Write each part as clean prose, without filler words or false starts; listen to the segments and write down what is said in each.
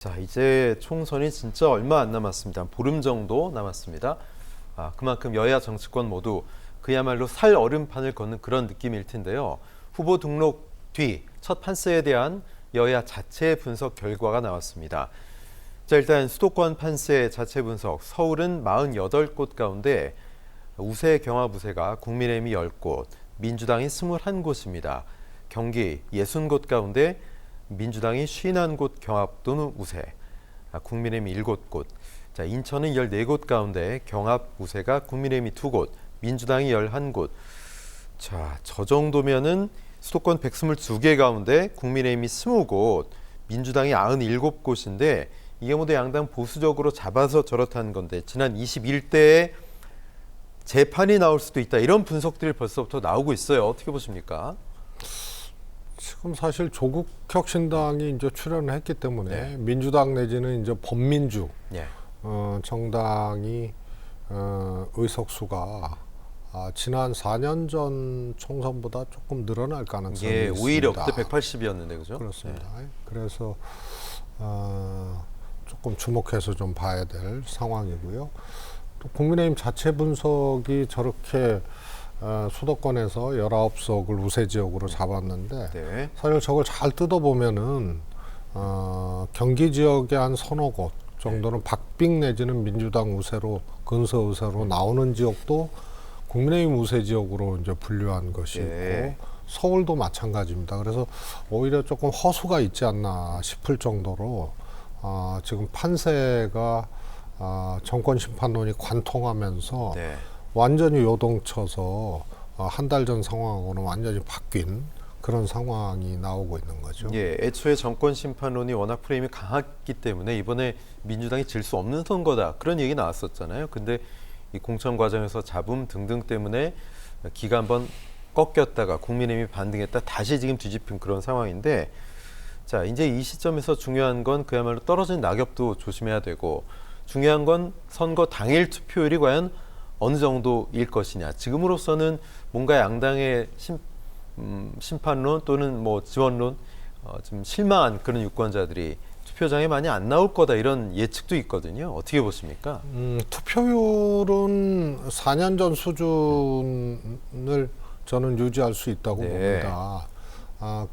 자, 이제 총선이 진짜 얼마 안 남았습니다. 한 보름 정도 남았습니다. 그만큼 여야 정치권 모두 그야말로 살 얼음판을 걷는 그런 느낌일 텐데요. 후보 등록 뒤 첫 판세에 대한 여야 자체 분석 결과가 나왔습니다. 자, 일단 수도권 판세 자체 분석, 서울은 48곳 가운데 우세 경합 우세가 국민의힘이 10곳, 민주당이 21곳입니다. 경기 60곳 가운데 민주당이 51곳 경합 또는 우세, 국민의힘이 7곳. 자, 인천은 14곳 가운데 경합 우세가 국민의힘이 2곳, 민주당이 11곳. 자, 저 정도면은 수도권 122개 가운데 국민의힘이 20곳, 민주당이 97곳인데 이게 모두 양당 보수적으로 잡아서 저렇다는 건데 지난 21대에 재판이 나올 수도 있다. 이런 분석들이 벌써부터 나오고 있어요. 어떻게 보십니까? 지금 사실 조국 혁신당이 이제 출연을 했기 때문에 네. 민주당 내지는 이제 범민주 네. 정당이 의석수가 지난 4년 전 총선보다 조금 늘어날 가능성이 예, 있습니다. 오히려 그때 180이었는데 그죠? 그렇습니다. 그래서 조금 주목해서 좀 봐야 될 상황이고요. 또 국민의힘 자체 분석이 저렇게 수도권에서 19석을 우세 지역으로 잡았는데 네. 사실 저걸 잘 뜯어보면은 경기 지역의 한 서너 곳 정도는 박빙 내지는 민주당 우세로 근서 우세로 나오는 지역도 국민의힘 우세 지역으로 이제 분류한 것이 네. 있고 서울도 마찬가지입니다. 그래서 오히려 조금 허수가 있지 않나 싶을 정도로 지금 판세가 정권 심판론이 관통하면서 네. 완전히 요동쳐서 한 달 전 상황하고는 완전히 바뀐 그런 상황이 나오고 있는 거죠. 예, 애초에 정권 심판론이 워낙 프레임이 강했기 때문에 이번에 민주당이 질 수 없는 선거다 그런 얘기 나왔었잖아요. 근데 이 공천 과정에서 잡음 등등 때문에 기가 한번 꺾였다가 국민의힘이 반등했다 다시 지금 뒤집힌 그런 상황인데, 자, 이제 이 시점에서 중요한 건 그야말로 떨어진 낙엽도 조심해야 되고 중요한 건 선거 당일 투표율이 과연 어느 정도일 것이냐. 지금으로서는 뭔가 양당의 심판론 또는 뭐 지원론 좀 실망한 그런 유권자들이 투표장에 많이 안 나올 거다 이런 예측도 있거든요. 어떻게 보십니까? 투표율은 4년 전 수준을 저는 유지할 수 있다고 네. 봅니다.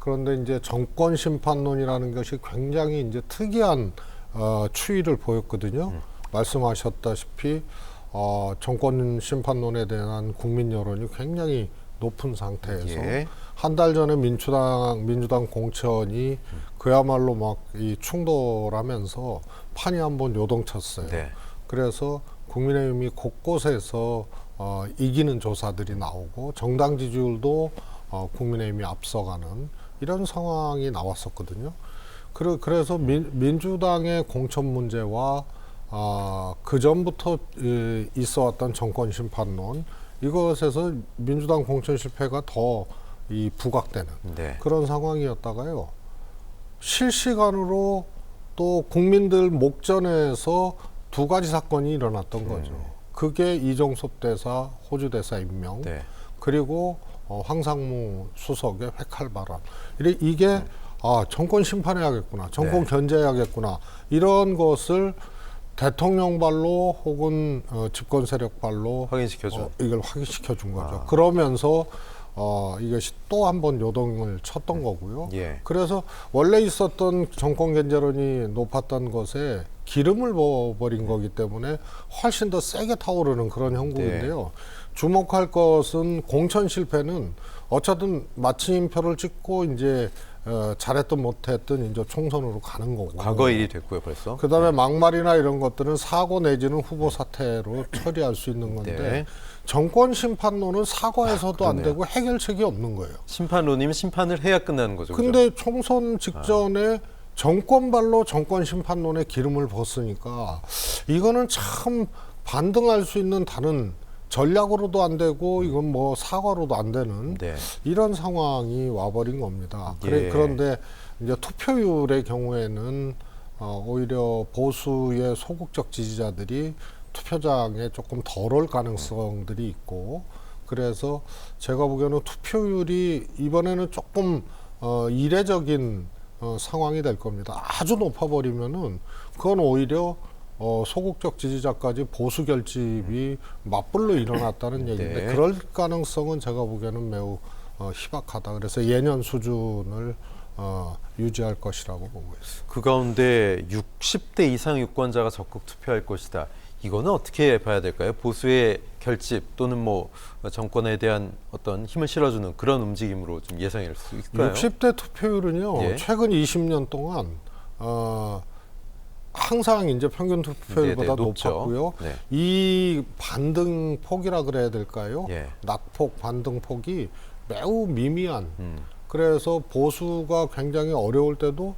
그런데 이제 정권 심판론이라는 것이 굉장히 이제 특이한 추이를 보였거든요. 말씀하셨다시피 정권 심판론에 대한 국민 여론이 굉장히 높은 상태에서 예. 한 달 전에 민주당 공천이 그야말로 막 이 충돌하면서 판이 한번 요동쳤어요. 네. 그래서 국민의힘이 곳곳에서 이기는 조사들이 나오고 정당 지지율도 국민의힘이 앞서가는 이런 상황이 나왔었거든요. 그래서 민주당의 공천 문제와 그 전부터 있어왔던 정권 심판론 이것에서 민주당 공천 실패가 더 이 부각되는 네. 그런 상황이었다가요. 실시간으로 또 국민들 목전에서 두 가지 사건이 일어났던 거죠. 그게 이종섭 대사 호주 대사 임명 네. 그리고 황상무 수석의 회칼 발언. 이게 정권 심판해야겠구나, 정권 네. 견제해야겠구나 이런 것을 대통령 발로 혹은 집권 세력 발로 확인시켜줘. 이걸 확인시켜 준 거죠. 그러면서 이것이 또 한 번 요동을 쳤던 거고요. 예. 그래서 원래 있었던 정권 견제론이 높았던 것에 기름을 부어버린 거기 때문에 훨씬 더 세게 타오르는 그런 형국인데요. 주목할 것은 공천 실패는 어쨌든 마침표를 찍고 이제 잘했든 못했든 이제 총선으로 가는 거고. 과거 일이 됐고요, 벌써. 그다음에 막말이나 이런 것들은 사고 내지는 후보 사퇴로 처리할 수 있는 건데 네. 정권 심판론은 사과해서도 안 그러네요. 되고 해결책이 없는 거예요. 심판론이면 심판을 해야 끝나는 거죠. 그죠? 근데 총선 직전에 정권발로 정권 심판론에 기름을 붓으니까 이거는 참 반등할 수 있는 다른 전략으로도 안 되고 이건 뭐 사과로도 안 되는 네. 이런 상황이 와버린 겁니다. 예. 그런데 이제 투표율의 경우에는 오히려 보수의 소극적 지지자들이 투표장에 조금 덜 올 가능성들이 있고 그래서 제가 보기에는 투표율이 이번에는 조금 이례적인 상황이 될 겁니다. 아주 높아버리면은 그건 오히려 소극적 지지자까지 보수 결집이 맞불로 일어났다는 얘기인데 네. 그럴 가능성은 제가 보기에는 매우 희박하다. 그래서 예년 수준을 유지할 것이라고 보고 있습니다. 그 가운데 60대 이상 유권자가 적극 투표할 것이다. 이거는 어떻게 봐야 될까요? 보수의 결집 또는 뭐 정권에 대한 어떤 힘을 실어주는 그런 움직임으로 좀 예상할 수 있을까요? 60대 투표율은요. 예. 최근 20년 동안 항상 이제 평균 투표율보다 네네, 높죠. 높았고요. 네. 이 반등폭이라 그래야 될까요? 예. 낙폭, 반등폭이 매우 미미한. 음. 그래서 보수가 굉장히 어려울 때도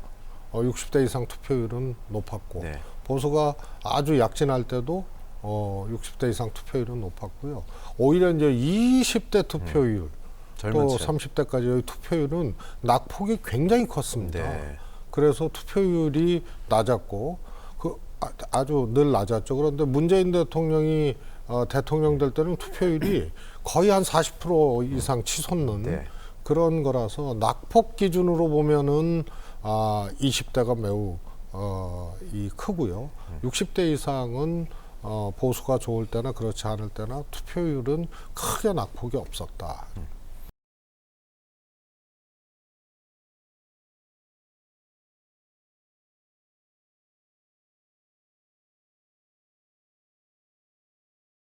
60대 이상 투표율은 높았고 네. 보수가 아주 약진할 때도 60대 이상 투표율은 높았고요. 오히려 이제 20대 투표율 젊은 또 층. 30대까지의 투표율은 낙폭이 굉장히 컸습니다. 네. 그래서 투표율이 낮았고 아주 늘 낮았죠. 그런데 문재인 대통령이 대통령 될 때는 투표율이 거의 한 40% 이상 치솟는 네. 그런 거라서 낙폭 기준으로 보면은 20대가 매우 크고요. 60대 이상은 보수가 좋을 때나 그렇지 않을 때나 투표율은 크게 낙폭이 없었다.